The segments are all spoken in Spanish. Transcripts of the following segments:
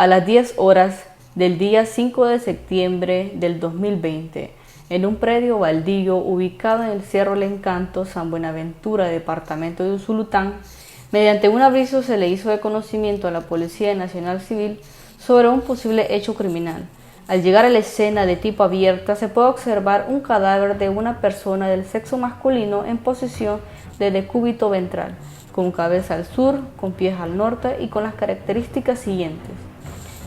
a las 10 horas del día 5 de septiembre del 2020, en un predio baldío ubicado en el Cerro El Encanto, San Buenaventura, departamento de Usulután. Mediante un aviso se le hizo de conocimiento a la Policía Nacional Civil sobre un posible hecho criminal. Al llegar a la escena de tipo abierta se puede observar un cadáver de una persona del sexo masculino en posición de decúbito ventral, con cabeza al sur, con pies al norte y con las características siguientes: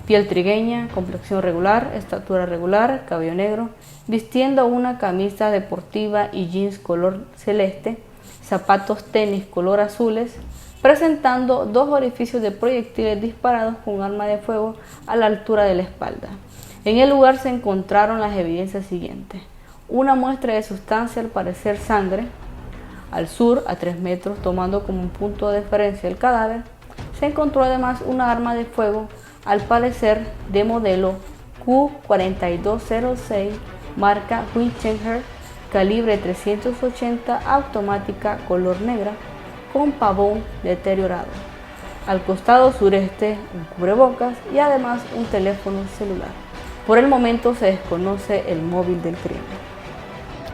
piel trigueña, complexión regular, estatura regular, cabello negro, vistiendo una camisa deportiva y jeans color celeste, zapatos tenis color azules, presentando 2 orificios de proyectiles disparados con arma de fuego a la altura de la espalda. En el lugar se encontraron las evidencias siguientes: una muestra de sustancia, al parecer sangre. Al sur, a 3 metros, tomando como un punto de referencia el cadáver, se encontró además una arma de fuego, al parecer de modelo Q-4206, marca Winchester, calibre 380, automática, color negra, con pavón deteriorado. Al costado sureste, un cubrebocas y además un teléfono celular. Por el momento se desconoce el móvil del crimen.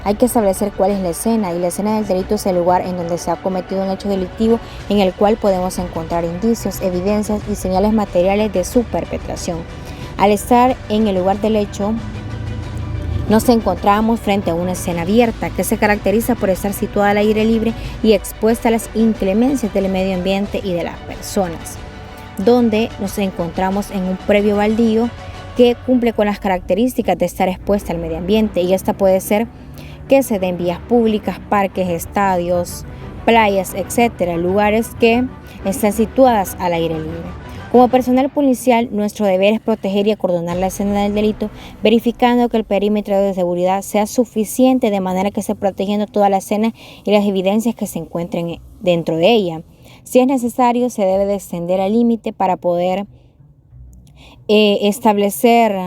Hay que establecer cuál es la escena, y la escena del delito es el lugar en donde se ha cometido un hecho delictivo en el cual podemos encontrar indicios, evidencias y señales materiales de su perpetración. Al estar en el lugar del hecho, nos encontramos frente a una escena abierta que se caracteriza por estar situada al aire libre y expuesta a las inclemencias del medio ambiente y de las personas, donde nos encontramos en un predio baldío que cumple con las características de estar expuesta al medio ambiente, y esta puede ser que se den vías públicas, parques, estadios, playas, etcétera, lugares que están situadas al aire libre. Como personal policial, nuestro deber es proteger y acordonar la escena del delito, verificando que el perímetro de seguridad sea suficiente, de manera que se protegiendo toda la escena y las evidencias que se encuentren dentro de ella. Si es necesario, se debe de extender al límite para poder establecer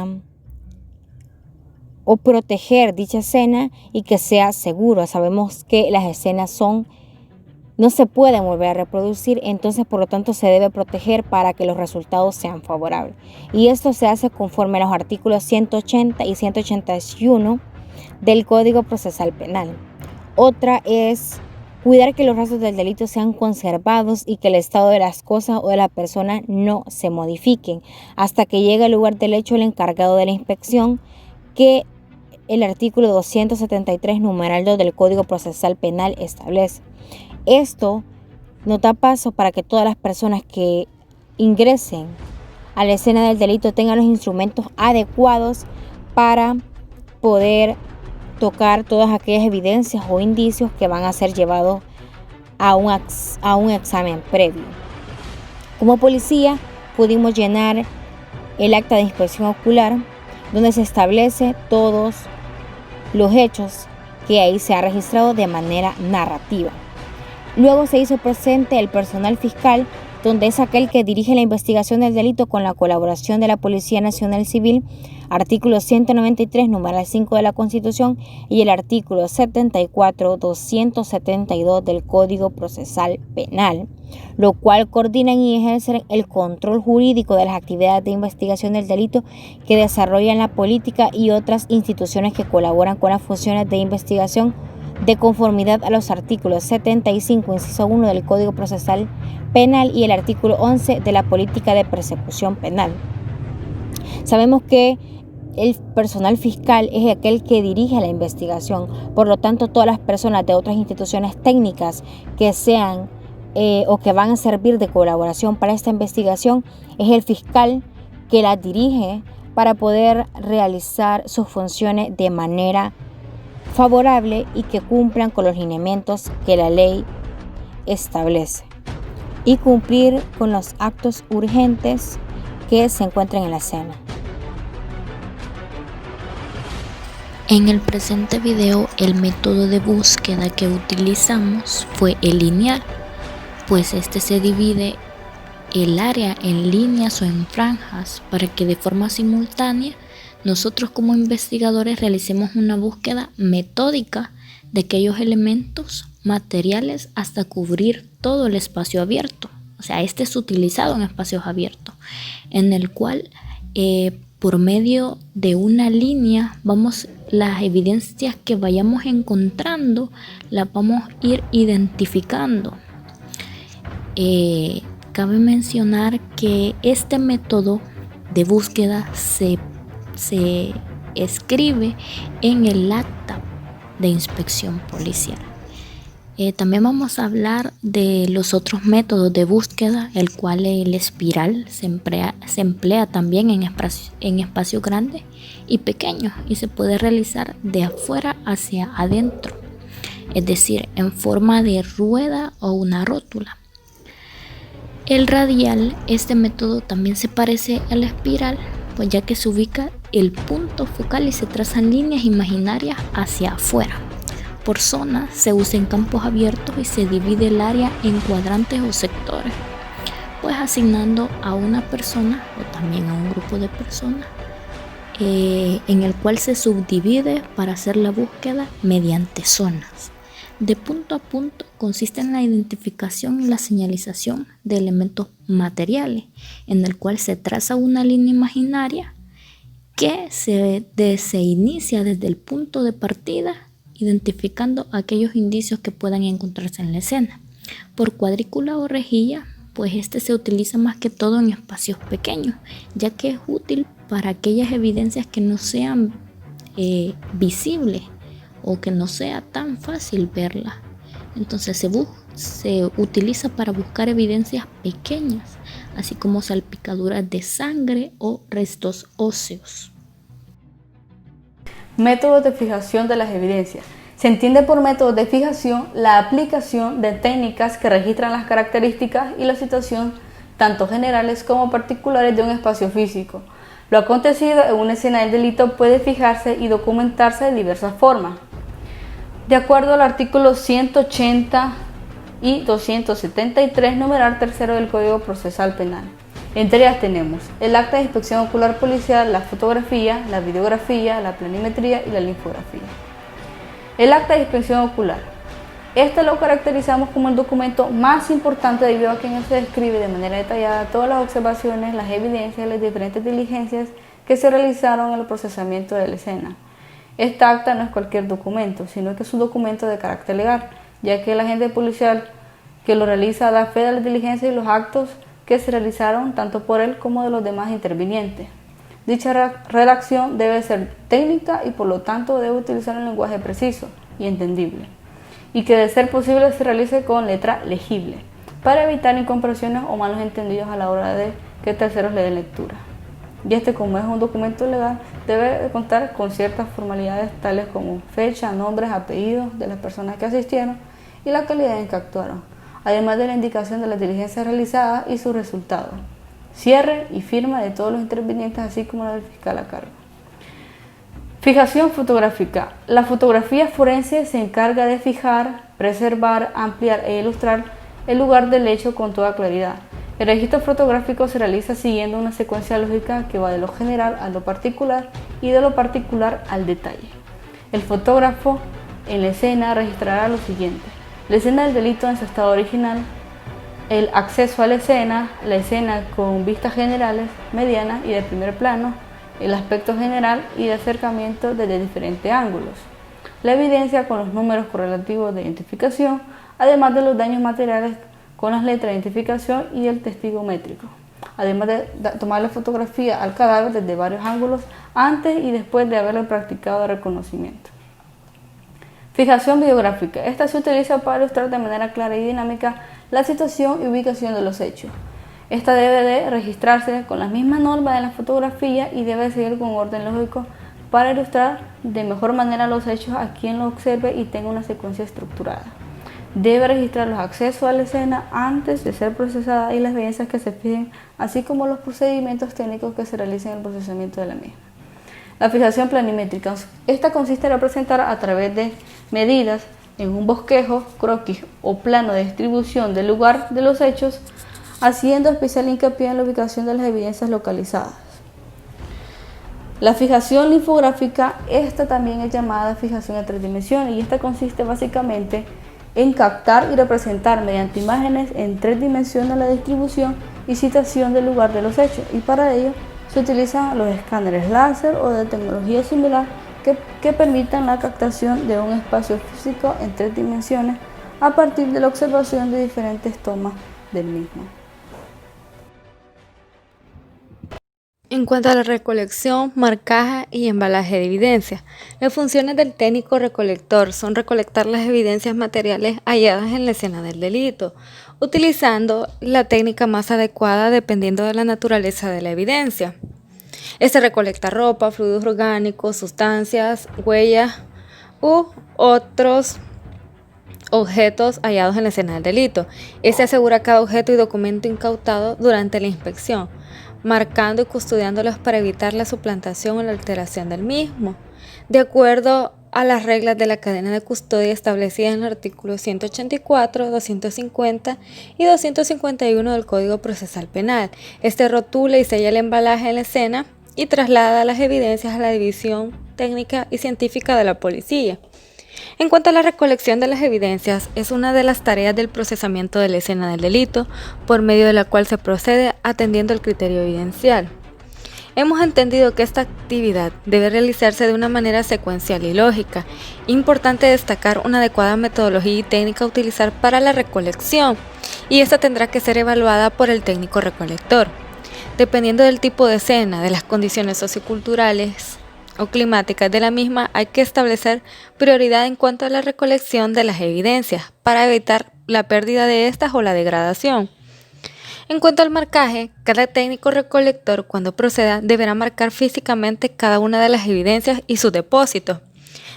o proteger dicha escena y que sea seguro. Sabemos que las escenas no se pueden volver a reproducir, entonces por lo tanto se debe proteger para que los resultados sean favorables. Y esto se hace conforme a los artículos 180 y 181 del Código Procesal Penal. Otra es cuidar que los rastros del delito sean conservados y que el estado de las cosas o de la persona no se modifiquen hasta que llegue al lugar del hecho el encargado de la inspección, que el artículo 273, numeral 2 del Código Procesal Penal establece. Esto nos da paso para que todas las personas que ingresen a la escena del delito tengan los instrumentos adecuados para poder tocar todas aquellas evidencias o indicios que van a ser llevados a un examen previo. Como policía pudimos llenar el acta de inspección ocular, donde se establece todos los hechos que ahí se ha registrado de manera narrativa. Luego se hizo presente el personal fiscal, donde es aquel que dirige la investigación del delito con la colaboración de la Policía Nacional Civil, artículo 193, numeral 5 de la Constitución, y el artículo 74, 272 del Código Procesal Penal, lo cual coordinan y ejercen el control jurídico de las actividades de investigación del delito que desarrollan la política y otras instituciones que colaboran con las funciones de investigación de conformidad a los artículos 75, inciso 1 del Código Procesal Penal y el artículo 11 de la Política de Persecución Penal. Sabemos que el personal fiscal es aquel que dirige la investigación, por lo tanto todas las personas de otras instituciones técnicas que sean o que van a servir de colaboración para esta investigación, es el fiscal que las dirige para poder realizar sus funciones de manera favorable y que cumplan con los lineamientos que la ley establece, y cumplir con los actos urgentes que se encuentran en la escena. En el presente video, el método de búsqueda que utilizamos fue el lineal, pues este se divide el área en líneas o en franjas para que de forma simultánea nosotros como investigadores realicemos una búsqueda metódica de aquellos elementos materiales hasta cubrir todo el espacio abierto. O sea, este es utilizado en espacios abiertos. en el cual por medio de una línea las evidencias que vayamos encontrando las vamos a ir identificando. Cabe mencionar que este método de búsqueda se escribe en el acta de inspección policial. También vamos a hablar de los otros métodos de búsqueda, el cual el espiral se emplea también en espacios grandes y pequeños y se puede realizar de afuera hacia adentro, es decir, en forma de rueda o una rótula. El radial, este método también se parece a la espiral, pues ya que se ubica el punto focal y se trazan líneas imaginarias hacia afuera. Por zona se usa en campos abiertos y se divide el área en cuadrantes o sectores, pues asignando a una persona o también a un grupo de personas en el cual se subdivide para hacer la búsqueda mediante zonas. De punto a punto consiste en la identificación y la señalización de elementos materiales, en el cual se traza una línea imaginaria que se inicia desde el punto de partida, identificando aquellos indicios que puedan encontrarse en la escena. Por cuadrícula o rejilla, pues este se utiliza más que todo en espacios pequeños, ya que es útil para aquellas evidencias que no sean visibles o que no sea tan fácil verlas. Entonces se utiliza para buscar evidencias pequeñas, así como salpicaduras de sangre o restos óseos. Métodos de fijación de las evidencias. Se entiende por métodos de fijación la aplicación de técnicas que registran las características y la situación tanto generales como particulares de un espacio físico. Lo acontecido en una escena del delito puede fijarse y documentarse de diversas formas. De acuerdo al artículo 180 y 273, numeral tercero del Código Procesal Penal. Entre ellas tenemos el acta de inspección ocular policial, la fotografía, la videografía, la planimetría y la linfografía. El acta de inspección ocular. Este lo caracterizamos como el documento más importante debido a que en él se describe de manera detallada todas las observaciones, las evidencias y las diferentes diligencias que se realizaron en el procesamiento de la escena. Esta acta no es cualquier documento, sino que es un documento de carácter legal, ya que el agente policial que lo realiza da fe de las diligencias y los actos que se realizaron tanto por él como de los demás intervinientes. Dicha redacción debe ser técnica y por lo tanto debe utilizar un lenguaje preciso y entendible, y que de ser posible se realice con letra legible, para evitar incomprensiones o malos entendidos a la hora de que terceros le den lectura. Y como es un documento legal, debe contar con ciertas formalidades tales como fecha, nombres, apellidos de las personas que asistieron y la calidad en que actuaron, además de la indicación de las diligencias realizadas y sus resultados, cierre y firma de todos los intervinientes, así como la del fiscal a cargo. Fijación fotográfica. La fotografía forense se encarga de fijar, preservar, ampliar e ilustrar el lugar del hecho con toda claridad. El registro fotográfico se realiza siguiendo una secuencia lógica que va de lo general a lo particular y de lo particular al detalle. El fotógrafo en la escena registrará lo siguiente: la escena del delito en su estado original, el acceso a la escena con vistas generales, medianas y de primer plano, el aspecto general y de acercamiento desde diferentes ángulos, la evidencia con los números correlativos de identificación, además de los daños materiales con las letras de identificación y el testigo métrico, además de tomar la fotografía al cadáver desde varios ángulos antes y después de haberle practicado reconocimiento. Fijación videográfica. Esta se utiliza para ilustrar de manera clara y dinámica la situación y ubicación de los hechos. Esta debe de registrarse con las mismas normas de la fotografía y debe seguir con orden lógico para ilustrar de mejor manera los hechos a quien lo observe y tenga una secuencia estructurada. Debe registrar los accesos a la escena antes de ser procesada y las evidencias que se fijen, así como los procedimientos técnicos que se realicen en el procesamiento de la misma. La fijación planimétrica. Esta consiste en representar a través de medidas en un bosquejo, croquis o plano de distribución del lugar de los hechos, haciendo especial hincapié en la ubicación de las evidencias localizadas. La fijación linfográfica, esta también es llamada fijación en 3 dimensiones y esta consiste básicamente en captar y representar mediante imágenes en 3 dimensiones la distribución y citación del lugar de los hechos, y para ello se utilizan los escáneres láser o de tecnología similar que permitan la captación de un espacio físico en 3 dimensiones a partir de la observación de diferentes tomas del mismo. En cuanto a la recolección, marcaje y embalaje de evidencias, las funciones del técnico recolector son recolectar las evidencias materiales halladas en la escena del delito, utilizando la técnica más adecuada dependiendo de la naturaleza de la evidencia. Este recolecta ropa, fluidos orgánicos, sustancias, huellas u otros objetos hallados en la escena del delito. Este asegura cada objeto y documento incautado durante la inspección, marcando y custodiándolos para evitar la suplantación o la alteración del mismo, de acuerdo a las reglas de la cadena de custodia establecidas en el artículo 184, 250 y 251 del Código Procesal Penal. Este rotula y sella el embalaje en la escena y traslada las evidencias a la División Técnica y Científica de la Policía. En cuanto a la recolección de las evidencias, es una de las tareas del procesamiento de la escena del delito, por medio de la cual se procede atendiendo el criterio evidencial. Hemos entendido que esta actividad debe realizarse de una manera secuencial y lógica. Importante destacar una adecuada metodología y técnica a utilizar para la recolección, y esta tendrá que ser evaluada por el técnico recolector. Dependiendo del tipo de escena, de las condiciones socioculturales o climáticas de la misma, hay que establecer prioridad en cuanto a la recolección de las evidencias para evitar la pérdida de estas o la degradación. En cuanto al marcaje, cada técnico recolector, cuando proceda, deberá marcar físicamente cada una de las evidencias y sus depósitos.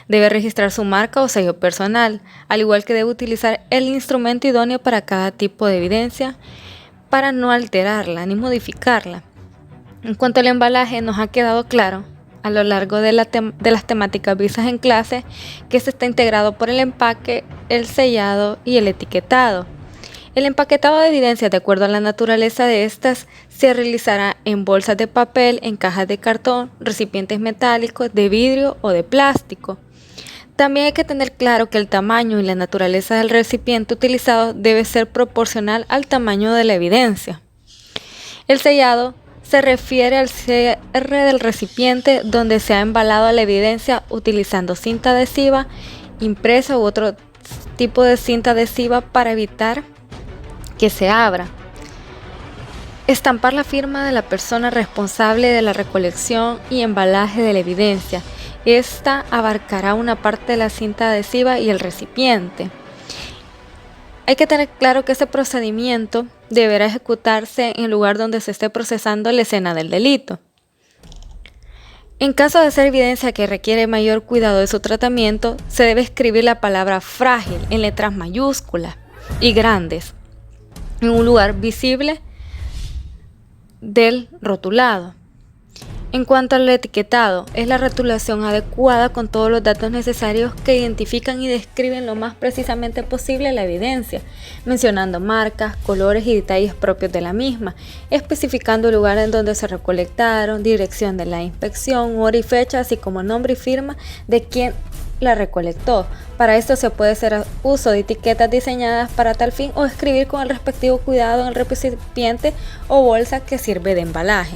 Debe registrar su marca o sello personal, al igual que debe utilizar el instrumento idóneo para cada tipo de evidencia para no alterarla ni modificarla. En cuanto al embalaje, nos ha quedado claro a lo largo de las temáticas vistas en clase que este está integrado por el empaque, el sellado y el etiquetado. El empaquetado de evidencias, de acuerdo a la naturaleza de estas, se realizará en bolsas de papel, en cajas de cartón, recipientes metálicos, de vidrio o de plástico. También hay que tener claro que el tamaño y la naturaleza del recipiente utilizado debe ser proporcional al tamaño de la evidencia. El sellado se refiere al cierre del recipiente donde se ha embalado la evidencia utilizando cinta adhesiva, impresa u otro tipo de cinta adhesiva para evitar que se abra. Estampar la firma de la persona responsable de la recolección y embalaje de la evidencia. Esta abarcará una parte de la cinta adhesiva y el recipiente. Hay que tener claro que este procedimiento deberá ejecutarse en el lugar donde se esté procesando la escena del delito. En caso de ser evidencia que requiere mayor cuidado de su tratamiento, se debe escribir la palabra frágil en letras mayúsculas y grandes en un lugar visible del rotulado. En cuanto al etiquetado, es la rotulación adecuada con todos los datos necesarios que identifican y describen lo más precisamente posible la evidencia, mencionando marcas, colores y detalles propios de la misma, especificando el lugar en donde se recolectaron, dirección de la inspección, hora y fecha, así como nombre y firma de quien la recolectó. Para esto se puede hacer uso de etiquetas diseñadas para tal fin o escribir con el respectivo cuidado en el recipiente o bolsa que sirve de embalaje.